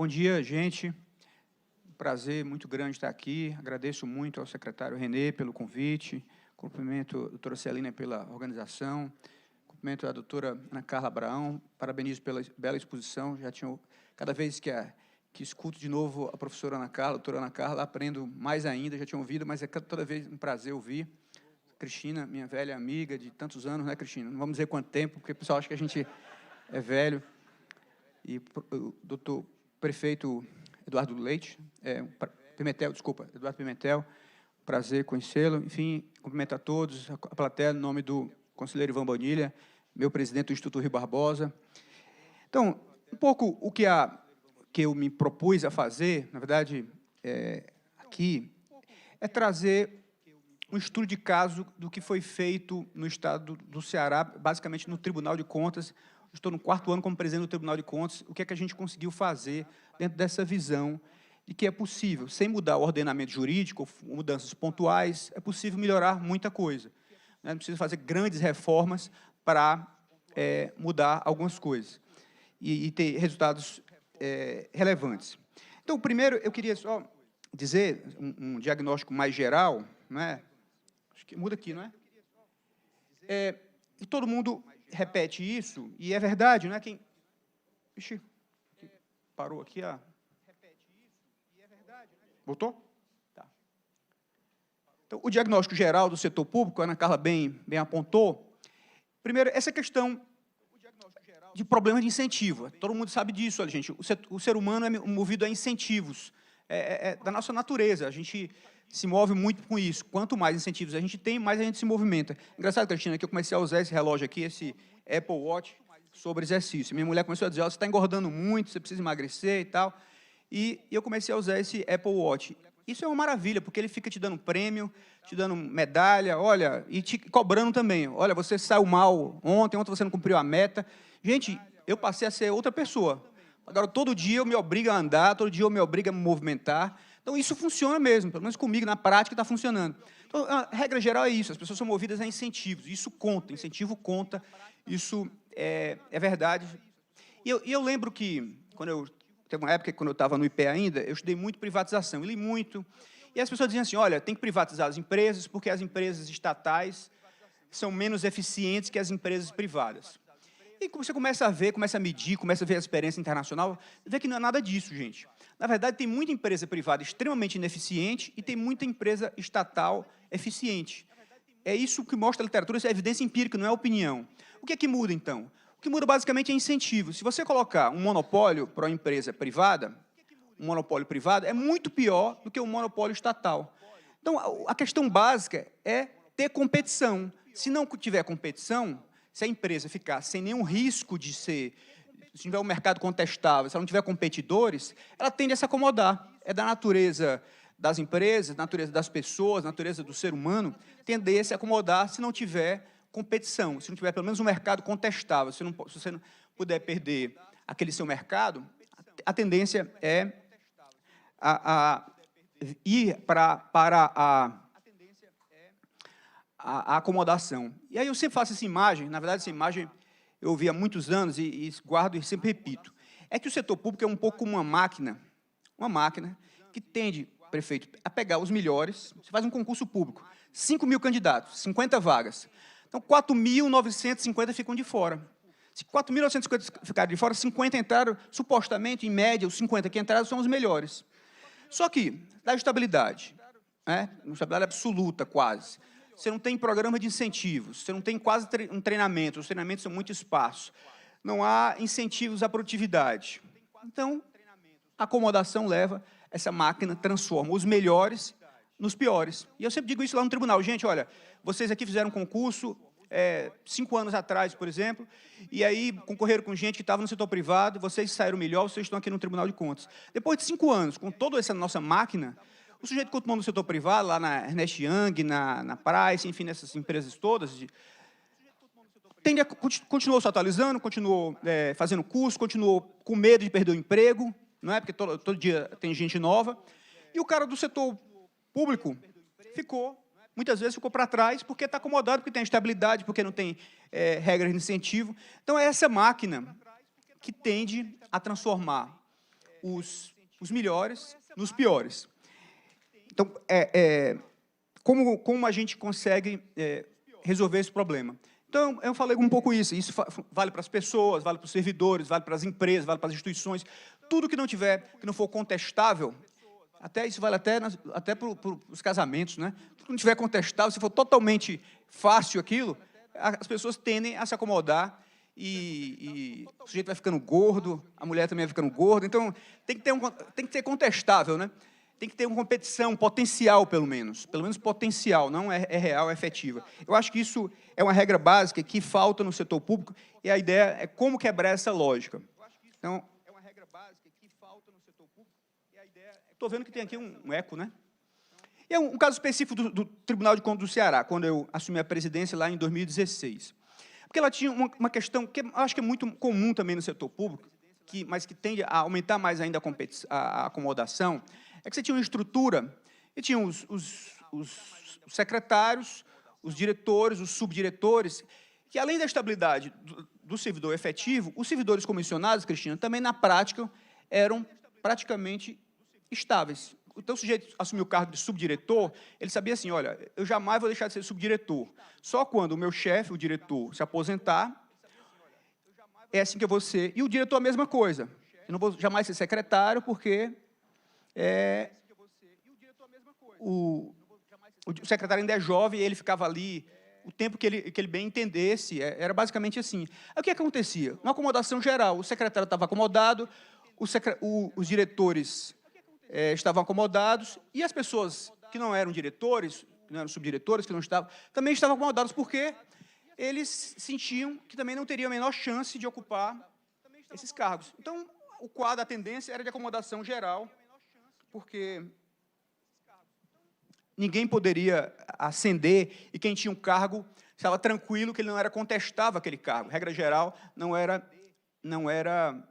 Bom dia, gente. Prazer muito grande estar aqui. Agradeço muito ao secretário Renê pelo convite. Cumprimento a doutora Celina pela organização. Cumprimento a doutora Ana Carla Abraão. Parabenizo pela bela exposição. Já tinha, cada vez que escuto de novo a professora Ana Carla, a doutora Ana Carla, aprendo mais ainda. Já tinha ouvido, mas é toda vez um prazer ouvir. Cristina, minha velha amiga de tantos anos, né, Cristina? Não vamos dizer quanto tempo, porque o pessoal acha que a gente é velho. E o doutor prefeito Eduardo Leite, Eduardo Pimentel, prazer conhecê-lo. Enfim, cumprimento a todos, a plateia, no nome do conselheiro Ivan Bonilha, meu presidente do Instituto Rui Barbosa. Então, um pouco o que eu me propus a fazer, na verdade, aqui, é trazer um estudo de caso do que foi feito no estado do Ceará, basicamente no Tribunal de Contas. Estou no 4º ano como presidente do Tribunal de Contas. O que é que a gente conseguiu fazer dentro dessa visão de que é possível, sem mudar o ordenamento jurídico, mudanças pontuais, é possível melhorar muita coisa. Não precisa fazer grandes reformas para mudar algumas coisas e ter resultados relevantes. Então, primeiro, eu queria só dizer um diagnóstico mais geral, não é? Acho que muda aqui, não é? E todo mundo repete isso, e é verdade, não é? Ixi, parou aqui a... Voltou? Tá. Então, o diagnóstico geral do setor público, a Ana Carla bem apontou. Primeiro, essa questão de problema de incentivo. Todo mundo sabe disso, olha, gente. O ser humano é movido a incentivos. É da nossa natureza. A gente se move muito com isso. Quanto mais incentivos a gente tem, mais a gente se movimenta. Engraçado, Cristina, que eu comecei a usar esse relógio aqui, esse Apple Watch, sobre exercício. Minha mulher começou a dizer, você está engordando muito, você precisa emagrecer e tal. E eu comecei a usar esse Apple Watch. Isso é uma maravilha, porque ele fica te dando prêmio, te dando medalha, olha, e te cobrando também. Olha, você saiu mal ontem você não cumpriu a meta. Gente, eu passei a ser outra pessoa. Agora, todo dia eu me obrigo a andar, todo dia eu me obrigo a me movimentar. Então, isso funciona mesmo, pelo menos comigo, na prática, está funcionando. Então, a regra geral é isso, as pessoas são movidas a incentivos, isso conta, incentivo conta, isso é verdade. E eu lembro que, teve uma época, quando eu estava no IP ainda, eu estudei muito privatização, eu li muito, e as pessoas diziam assim, olha, tem que privatizar as empresas, porque as empresas estatais são menos eficientes que as empresas privadas. E você começa a ver, começa a medir, começa a ver a experiência internacional, vê que não é nada disso, gente. Na verdade, tem muita empresa privada extremamente ineficiente e tem muita empresa estatal eficiente. É isso que mostra a literatura, isso é evidência empírica, não é opinião. O que é que muda, então? O que muda, basicamente, é incentivo. Se você colocar um monopólio para uma empresa privada, um monopólio privado é muito pior do que um monopólio estatal. Então, a questão básica é ter competição. Se não tiver competição, se a empresa ficar sem nenhum risco de ser, se tiver um mercado contestável, se ela não tiver competidores, ela tende a se acomodar. É da natureza das empresas, da natureza das pessoas, da natureza do ser humano, tender a se acomodar se não tiver competição, se não tiver pelo menos um mercado contestável, se você não puder perder aquele seu mercado, a tendência é ir para a acomodação. E aí eu sempre faço essa imagem, na verdade, essa imagem eu ouvi há muitos anos e guardo e sempre repito. É que o setor público é um pouco como uma máquina que tende, prefeito, a pegar os melhores, você faz um concurso público, 5.000 candidatos, 50 vagas. Então, 4.950 ficam de fora. Se 4.950 ficarem de fora, 50 entraram, supostamente, em média, os 50 que entraram são os melhores. Só que, da estabilidade, uma estabilidade absoluta, quase. Você não tem programa de incentivos, você não tem quase um treinamento, os treinamentos são muito esparsos. Não há incentivos à produtividade. Então, a acomodação leva, essa máquina transforma os melhores nos piores. E eu sempre digo isso lá no tribunal. Gente, olha, vocês aqui fizeram um concurso 5 anos atrás, por exemplo, e aí concorreram com gente que estava no setor privado, vocês saíram melhor, vocês estão aqui no Tribunal de Contas. Depois de 5 anos, com toda essa nossa máquina, o sujeito que continuou no setor privado, lá na Ernest Young, na Price, enfim, nessas empresas todas, continuou se atualizando, continuou fazendo curso, continuou com medo de perder o emprego, não é? Porque todo dia tem gente nova. E o cara do setor público muitas vezes ficou para trás, porque está acomodado, porque tem estabilidade, porque não tem regras de incentivo. Então, é essa máquina que tende a transformar os melhores nos piores. Então, como a gente consegue resolver esse problema? Então, eu falei um pouco isso vale para as pessoas, vale para os servidores, vale para as empresas, vale para as instituições, tudo que não for contestável, isso vale até para os casamentos, né? Tudo que não tiver contestável, se for totalmente fácil aquilo, as pessoas tendem a se acomodar e o sujeito vai ficando gordo, a mulher também vai ficando gorda, então tem que ser contestável, né? Tem que ter uma competição potencial, pelo menos potencial, não é real, é efetiva. Eu acho que isso é uma regra básica que falta no setor público, e a ideia é como quebrar essa lógica. Então, estou vendo que tem aqui um eco, né? E é um caso específico do Tribunal de Contas do Ceará, quando eu assumi a presidência lá em 2016. Porque ela tinha uma questão que eu acho que é muito comum também no setor público, mas que tende a aumentar mais ainda a acomodação, é que você tinha uma estrutura, e tinha os secretários, os diretores, os subdiretores, que, além da estabilidade do servidor efetivo, os servidores comissionados, Cristina, também, na prática, eram praticamente estáveis. Então, o sujeito assumiu o cargo de subdiretor, ele sabia assim, olha, eu jamais vou deixar de ser subdiretor. Só quando o meu chefe, o diretor, se aposentar, é assim que eu vou ser. E o diretor a mesma coisa. Eu não vou jamais ser secretário, porque o secretário ainda é jovem, ele ficava ali o tempo que ele bem entendesse, era basicamente assim. Aí o que acontecia? Uma acomodação geral, o secretário estava acomodado, os diretores estavam acomodados, e as pessoas que não eram diretores, que não eram subdiretores, que não estavam, também estavam acomodados, porque eles sentiam que também não teriam a menor chance de ocupar esses cargos. Então, o quadro, a tendência era de acomodação geral, porque ninguém poderia ascender, e quem tinha um cargo estava tranquilo que ele não era contestável aquele cargo. Regra geral, não era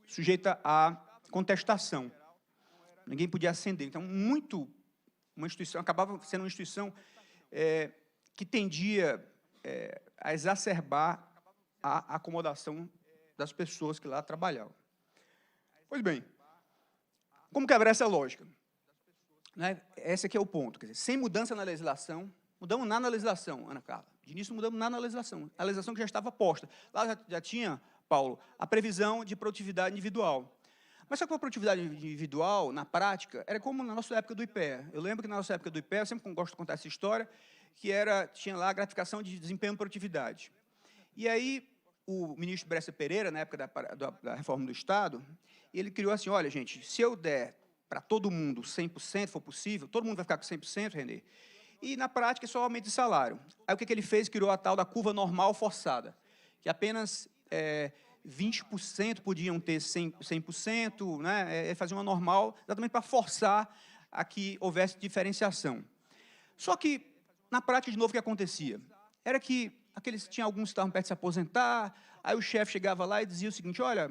sujeita a contestação. Ninguém podia ascender. Então, uma instituição acabava sendo uma instituição que tendia a exacerbar a acomodação das pessoas que lá trabalhavam. Pois bem, como quebrar essa lógica? Né? Esse aqui é o ponto. Quer dizer, sem mudança na legislação, mudamos nada na legislação, Ana Carla. De início, não mudamos nada na legislação. A legislação que já estava posta. Lá já tinha, Paulo, a previsão de produtividade individual. Mas só que a produtividade individual, na prática, era como na nossa época do IPEA. Eu lembro que na nossa época do IPEA, eu sempre gosto de contar essa história, que tinha lá a gratificação de desempenho e produtividade. E aí, o ministro Bresser Pereira, na época da reforma do Estado, ele criou assim, olha, gente, se eu der para todo mundo 100%, for possível, todo mundo vai ficar com 100%, Renê, e, na prática, é só aumento de salário. Aí, o que ele fez? Criou a tal da curva normal forçada, que apenas 20% podiam ter 100%, né? Fazer uma normal, exatamente para forçar a que houvesse diferenciação. Só que, na prática, de novo, o que acontecia? Era que tinha alguns que estavam perto de se aposentar, aí o chefe chegava lá e dizia o seguinte, olha,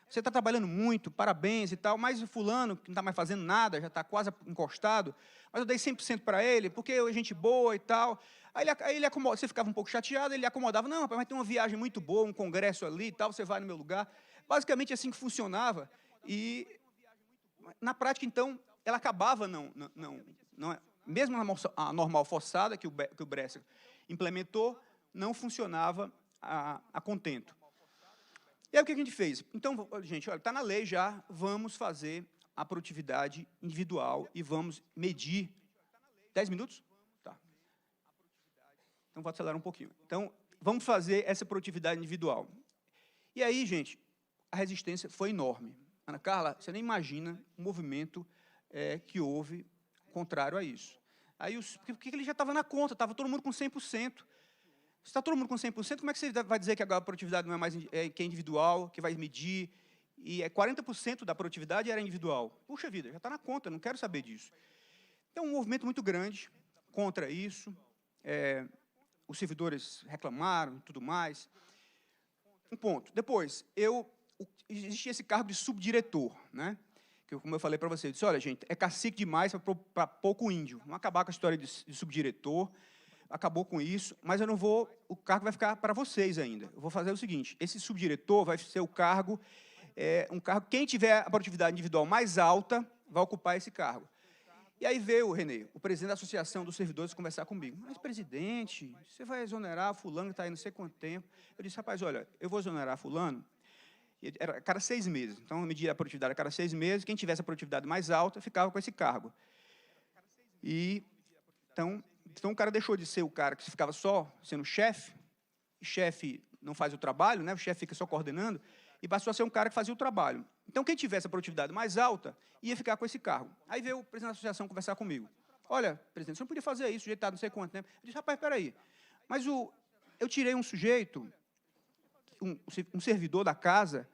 você está trabalhando muito, parabéns e tal, mas o fulano, que não está mais fazendo nada, já está quase encostado, mas eu dei 100% para ele, porque é gente boa e tal. Aí ele acomodava, você ficava um pouco chateado, ele acomodava, não, rapaz, mas tem uma viagem muito boa, um congresso ali e tal, você vai no meu lugar. Basicamente assim que funcionava, e na prática, então, ela acabava mesmo a normal forçada que o Bresser implementou, não funcionava a contento. E aí o que a gente fez? Então, gente, olha, está na lei já, vamos fazer a produtividade individual e vamos medir. 10 minutos? Tá. Então, vou acelerar um pouquinho. Então, vamos fazer essa produtividade individual. E aí, gente, a resistência foi enorme. Ana Carla, você nem imagina o movimento que houve contrário a isso. Aí, porque ele já estava na conta, estava todo mundo com 100%. Se está todo mundo com 100%, como é que você vai dizer que agora a produtividade não é mais que é individual, que vai medir, e 40% da produtividade era individual? Puxa vida, já está na conta, não quero saber disso. Então, um movimento muito grande contra isso, os servidores reclamaram e tudo mais. Um ponto. Depois, existia esse cargo de subdiretor, né? Que, como eu falei para você, eu disse, olha, gente, é cacique demais para pouco índio. Vamos acabar com a história de subdiretor, acabou com isso, mas eu não vou, o cargo vai ficar para vocês ainda. Eu vou fazer o seguinte, esse subdiretor vai ser o cargo um cargo, quem tiver a produtividade individual mais alta vai ocupar esse cargo. E aí veio, Renê, o presidente da Associação dos Servidores conversar comigo. Mas, presidente, você vai exonerar fulano que está aí não sei quanto tempo. Eu disse, rapaz, olha, eu vou exonerar fulano, era a cada 6 meses. Então, eu media a produtividade a cada 6 meses, quem tivesse a produtividade mais alta ficava com esse cargo. E, então o cara deixou de ser o cara que ficava só sendo chefe, e chefe não faz o trabalho, né? O chefe fica só coordenando, e passou a ser um cara que fazia o trabalho. Então, quem tivesse a produtividade mais alta ia ficar com esse cargo. Aí veio o presidente da associação conversar comigo. Olha, presidente, você não podia fazer isso, o sujeito está não sei quanto tempo. Eu disse, rapaz, espera aí, mas eu tirei um sujeito, um servidor da casa,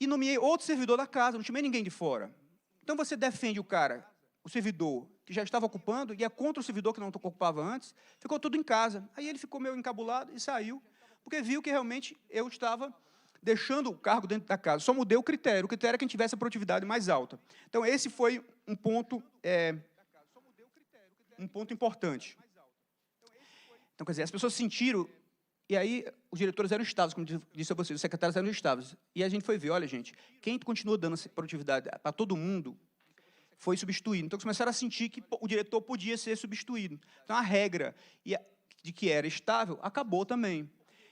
e nomeei outro servidor da casa, não chamei ninguém de fora. Então, você defende o cara, o servidor que já estava ocupando, e é contra o servidor que não ocupava antes, ficou tudo em casa. Aí ele ficou meio encabulado e saiu, porque viu que realmente eu estava deixando o cargo dentro da casa. Só mudei o critério é quem tivesse a produtividade mais alta. Então, esse foi um ponto importante. Então, quer dizer, as pessoas sentiram, e aí os diretores eram estados, como disse a vocês, os secretários eram estados. E a gente foi ver, olha, gente, quem continuou dando essa produtividade para todo mundo foi substituído. Então, começaram a sentir que o diretor podia ser substituído. Então, a regra de que era estável acabou também.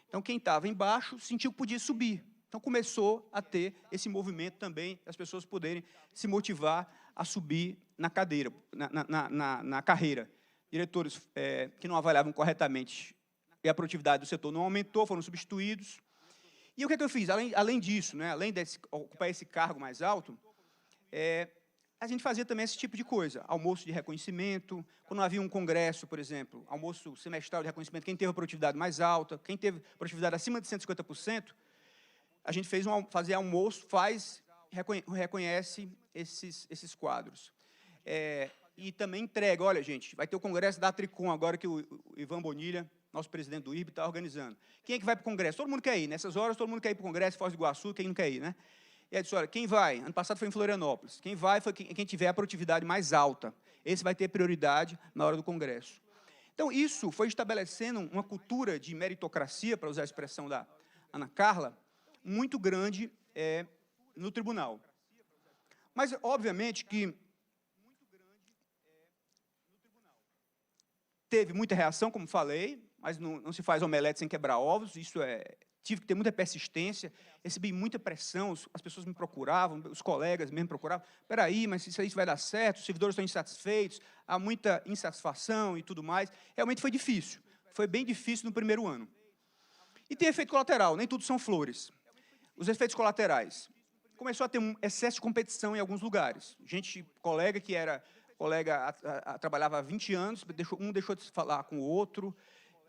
Então, quem estava embaixo sentiu que podia subir. Então, começou a ter esse movimento também, as pessoas poderem se motivar a subir na cadeira, na carreira. Diretores que não avaliavam corretamente e a produtividade do setor não aumentou, foram substituídos. E o que é que eu fiz? Além disso, né, além de ocupar esse cargo mais alto, a gente fazia também esse tipo de coisa, almoço de reconhecimento, quando havia um congresso, por exemplo, almoço semestral de reconhecimento, quem teve a produtividade mais alta, quem teve produtividade acima de 150%, a gente fazia almoço, reconhece esses quadros. E também entrega, olha, gente, vai ter o congresso da Tricom agora que o Ivan Bonilha, nosso presidente do IRB, está organizando. Quem é que vai para o congresso? Todo mundo quer ir. Nessas horas, todo mundo quer ir para o congresso, Foz do Iguaçu, quem não quer ir, né? E aí disse, olha, quem vai? Ano passado foi em Florianópolis. Quem vai foi quem tiver a produtividade mais alta. Esse vai ter prioridade na hora do congresso. Então, isso foi estabelecendo uma cultura de meritocracia, para usar a expressão da Ana Carla, muito grande no tribunal. Mas, obviamente, que teve muita reação, como falei, mas não se faz omelete sem quebrar ovos, tive que ter muita persistência, recebi muita pressão, as pessoas me procuravam, os colegas mesmo procuravam, espera aí, mas isso aí vai dar certo, os servidores estão insatisfeitos, há muita insatisfação e tudo mais. Realmente foi difícil, foi bem difícil no primeiro ano. E tem efeito colateral, nem tudo são flores. Os efeitos colaterais. Começou a ter um excesso de competição em alguns lugares. Colega que trabalhava há 20 anos, um deixou de falar com o outro,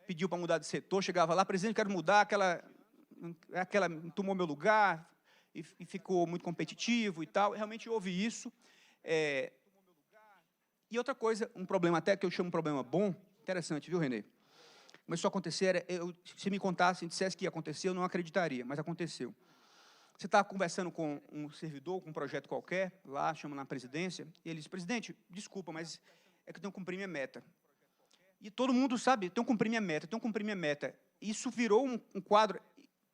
pediu para mudar de setor, chegava lá, presidente, quero mudar, aquela tomou meu lugar e ficou muito competitivo e tal. Realmente houve isso. E outra coisa, um problema até que eu chamo de problema bom, interessante, viu, Renê? Começou a acontecer, se me contasse, dissesse que ia acontecer, eu não acreditaria, mas aconteceu. Você está conversando com um servidor, com um projeto qualquer, lá, chama na presidência, e ele diz, presidente, desculpa, mas é que eu tenho que cumprir minha meta. E todo mundo sabe, tenho que cumprir minha meta, Isso virou um quadro,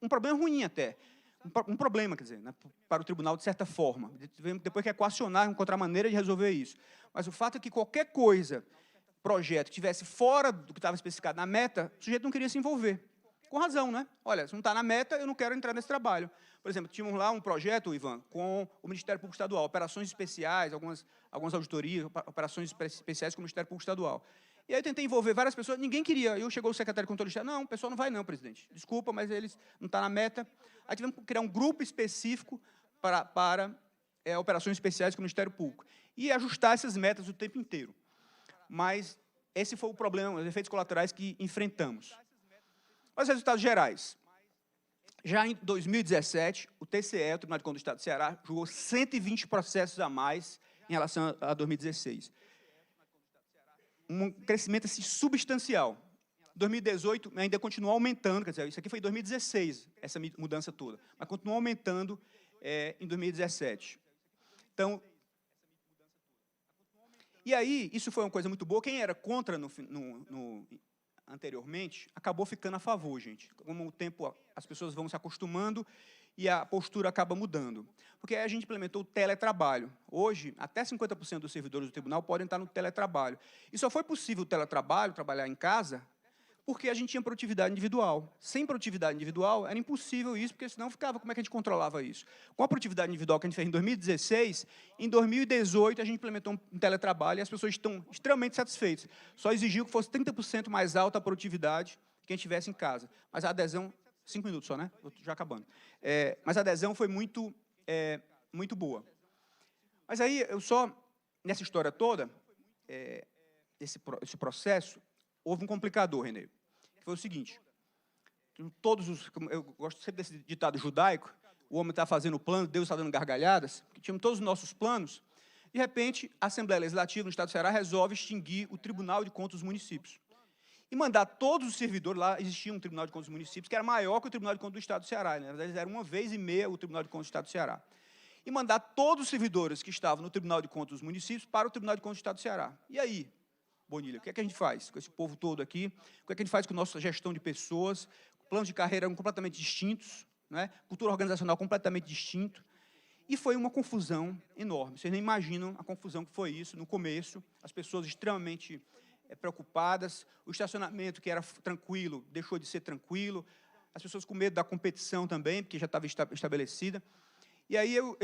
um problema ruim até, um problema, quer dizer, né, para o tribunal, de certa forma. Depois que equacionar, encontrar maneira de resolver isso. Mas o fato é que qualquer coisa, projeto, que estivesse fora do que estava especificado na meta, o sujeito não queria se envolver. Com razão, né? Olha, se não está na meta, eu não quero entrar nesse trabalho. Por exemplo, tínhamos lá um projeto, Ivan, com o Ministério Público Estadual, operações especiais, algumas auditorias, operações especiais com o Ministério Público Estadual. E aí eu tentei envolver várias pessoas, ninguém queria. Eu chegou o secretário de Controle de Estado, não, o pessoal não vai não, presidente. Desculpa, mas eles não estão na meta. Aí tivemos que criar um grupo específico para operações especiais com o Ministério Público. E ajustar essas metas o tempo inteiro. Mas esse foi o problema, os efeitos colaterais que enfrentamos. Os resultados gerais. Já em 2017, o TCE, o Tribunal de Contas do Estado do Ceará, julgou 120 processos a mais em relação a 2016. Um crescimento assim, substancial. 2018 ainda continuou aumentando, quer dizer, isso aqui foi em 2016, essa mudança toda, mas continuou aumentando em 2017. Então, e aí, isso foi uma coisa muito boa. Quem era contra anteriormente, acabou ficando a favor, gente. Com o tempo, as pessoas vão se acostumando e a postura acaba mudando. Porque aí a gente implementou o teletrabalho. Hoje, até 50% dos servidores do tribunal podem estar no teletrabalho. E só foi possível o teletrabalho, trabalhar em casa, porque a gente tinha produtividade individual. Sem produtividade individual, era impossível isso, porque senão ficava, como é que a gente controlava isso? Com a produtividade individual que a gente fez em 2016, em 2018 a gente implementou um teletrabalho e as pessoas estão extremamente satisfeitas. Só exigiu que fosse 30% mais alta a produtividade que a gente tivesse em casa. Mas a adesão, 5 minutos só, né? Estou já acabando. Mas a adesão foi muito boa. Mas aí, nessa história toda, esse processo, houve um complicador, Renê, que foi o seguinte: eu gosto sempre desse ditado judaico, o homem está fazendo o plano, Deus está dando gargalhadas, que tínhamos todos os nossos planos, de repente, a Assembleia Legislativa no Estado do Ceará resolve extinguir o Tribunal de Contas dos Municípios. E mandar todos os servidores, lá existia um Tribunal de Contas dos Municípios, que era maior que o Tribunal de Contas do Estado do Ceará, né? Na verdade, era 1,5 vezes o Tribunal de Contas do Estado do Ceará. E mandar todos os servidores que estavam no Tribunal de Contas dos Municípios para o Tribunal de Contas do Estado do Ceará. E aí, Bonilha, o que é que a gente faz com esse povo todo aqui? O que é que a gente faz com a nossa gestão de pessoas? Planos de carreira completamente distintos, né? Cultura organizacional completamente distinto. E foi uma confusão enorme. Vocês nem imaginam a confusão que foi isso no começo, as pessoas extremamente preocupadas, o estacionamento que era tranquilo deixou de ser tranquilo, as pessoas com medo da competição também, porque já estava estabelecida. E aí eu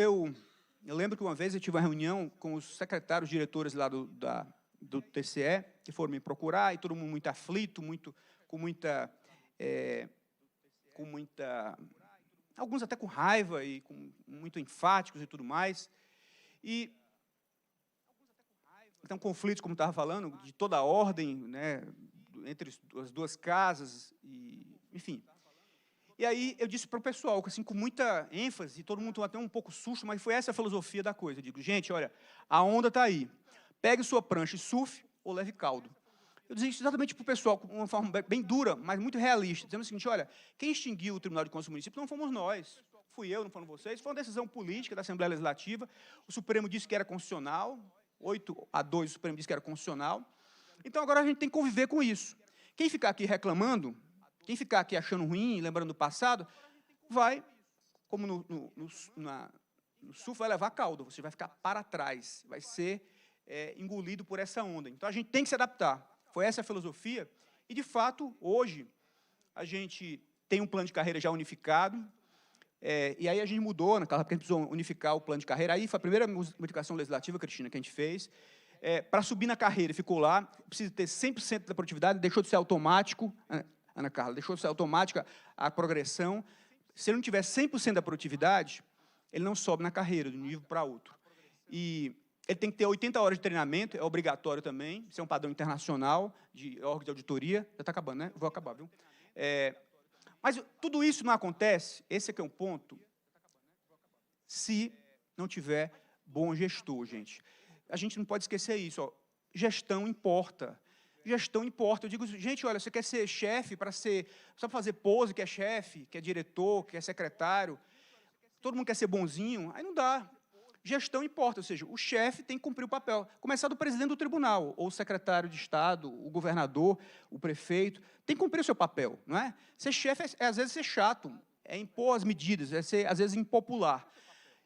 lembro que uma vez eu tive uma reunião com os secretários diretores lá do TCE, que foram me procurar, e todo mundo muito aflito, alguns até com raiva e muito enfáticos e tudo mais. Então, conflitos, como estava falando, de toda a ordem, né, entre as duas casas, enfim. E aí eu disse para o pessoal, assim, com muita ênfase, e todo mundo até um pouco susto, mas foi essa a filosofia da coisa. Eu digo, gente, olha, a onda está aí. Pegue sua prancha e surfe ou leve caldo. Eu dizia isso exatamente para o pessoal, de uma forma bem dura, mas muito realista, dizendo o seguinte: olha, quem extinguiu o Tribunal de Contas do Município não fomos nós, fui eu, não foram vocês, foi uma decisão política da Assembleia Legislativa, o Supremo disse que era constitucional, 8-2 o Supremo disse que era constitucional, então agora a gente tem que conviver com isso. Quem ficar aqui reclamando, quem ficar aqui achando ruim, lembrando do passado, vai, como no surf, vai levar caldo, você vai ficar para trás, vai ser engolido por essa onda. Então a gente tem que se adaptar. Foi essa a filosofia, e, de fato, hoje, a gente tem um plano de carreira já unificado, e aí a gente mudou, naquela época a gente precisou unificar o plano de carreira, aí foi a primeira modificação legislativa, Cristina, que a gente fez, para subir na carreira, ficou lá, precisa ter 100% da produtividade, deixou de ser automático, Ana Carla, deixou de ser automática a progressão. Se ele não tiver 100% da produtividade, ele não sobe na carreira, de um nível para outro. E ele tem que ter 80 horas de treinamento, é obrigatório também, isso é um padrão internacional de órgão de auditoria. Já está acabando, né? Vou acabar, viu? Mas tudo isso não acontece, esse aqui é um ponto, se não tiver bom gestor, gente. A gente não pode esquecer isso, ó. Gestão importa. Gestão importa. Eu digo, gente, olha, você quer ser chefe só para fazer pose, que é chefe, que é diretor, que é secretário, todo mundo quer ser bonzinho, aí não dá. Gestão importa, ou seja, o chefe tem que cumprir o papel. Começar do presidente do tribunal, ou o secretário de Estado, o governador, o prefeito, tem que cumprir o seu papel, não é? Ser chefe às vezes, ser chato, impor as medidas, ser, às vezes, impopular.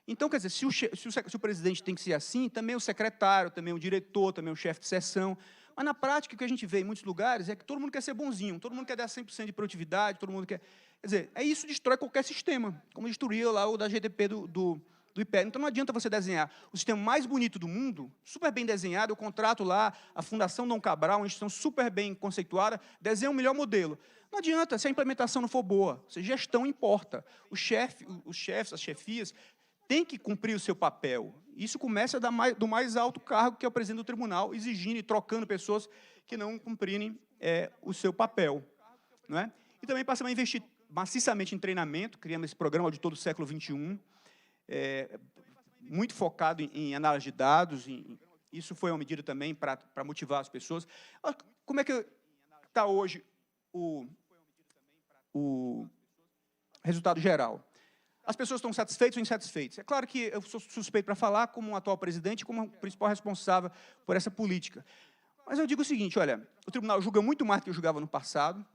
Então, quer dizer, se o presidente tem que ser assim, também o secretário, também o diretor, também o chefe de seção. Mas, na prática, o que a gente vê em muitos lugares é que todo mundo quer ser bonzinho, todo mundo quer dar 100% de produtividade, todo mundo quer... Quer dizer, isso destrói qualquer sistema, como destruiu lá o da GDP do IPE. Então, não adianta você desenhar o sistema mais bonito do mundo, super bem desenhado, eu contrato lá a Fundação Dom Cabral, uma instituição super bem conceituada, desenha o melhor modelo. Não adianta, se a implementação não for boa, se a gestão importa. Os chefes, as chefias, têm que cumprir o seu papel. Isso começa do mais alto cargo, que é o presidente do tribunal, exigindo e trocando pessoas que não cumprirem o seu papel. Não é? E também passamos a investir maciçamente em treinamento, criamos esse programa Auditor do Século XXI, muito focado em análise de dados, isso foi uma medida também para motivar as pessoas. Como é que está hoje o resultado geral? As pessoas estão satisfeitas ou insatisfeitas? É claro que eu sou suspeito para falar como atual presidente, como o principal responsável por essa política. Mas eu digo o seguinte, olha, o tribunal julga muito mais do que julgava no passado,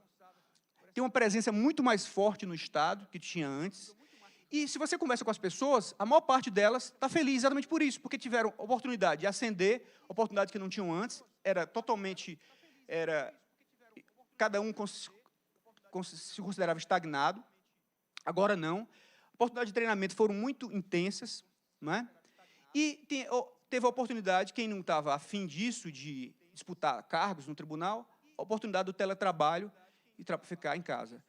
tem uma presença muito mais forte no Estado que tinha antes, E se você conversa com as pessoas, a maior parte delas está feliz exatamente por isso, porque tiveram oportunidade de ascender, oportunidades que não tinham antes, cada um se considerava estagnado, agora não. Oportunidades de treinamento foram muito intensas, não é? E teve a oportunidade, quem não estava afim disso, de disputar cargos no tribunal, a oportunidade do teletrabalho e ficar em casa.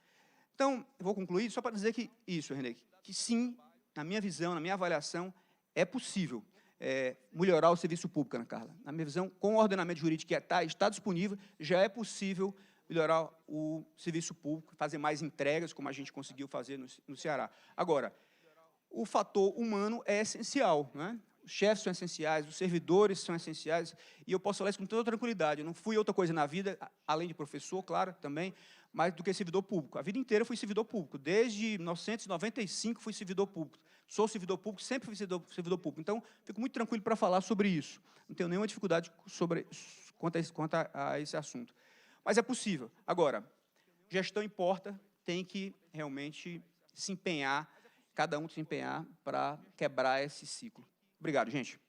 Então, eu vou concluir só para dizer que isso, René, que sim, na minha visão, na minha avaliação, é possível melhorar o serviço público, Ana Carla. Na minha visão, com o ordenamento jurídico que está disponível, já é possível melhorar o serviço público, fazer mais entregas, como a gente conseguiu fazer no Ceará. Agora, o fator humano é essencial, né? Os chefes são essenciais, os servidores são essenciais, e eu posso falar isso com toda tranquilidade. Eu não fui outra coisa na vida, além de professor, claro, também, mais do que servidor público. A vida inteira eu fui servidor público. Desde 1995 fui servidor público. Sou servidor público, sempre fui servidor público. Então, fico muito tranquilo para falar sobre isso. Não tenho nenhuma dificuldade quanto a esse assunto. Mas é possível. Agora, gestão importa, tem que realmente se empenhar, cada um se empenhar para quebrar esse ciclo. Obrigado, gente.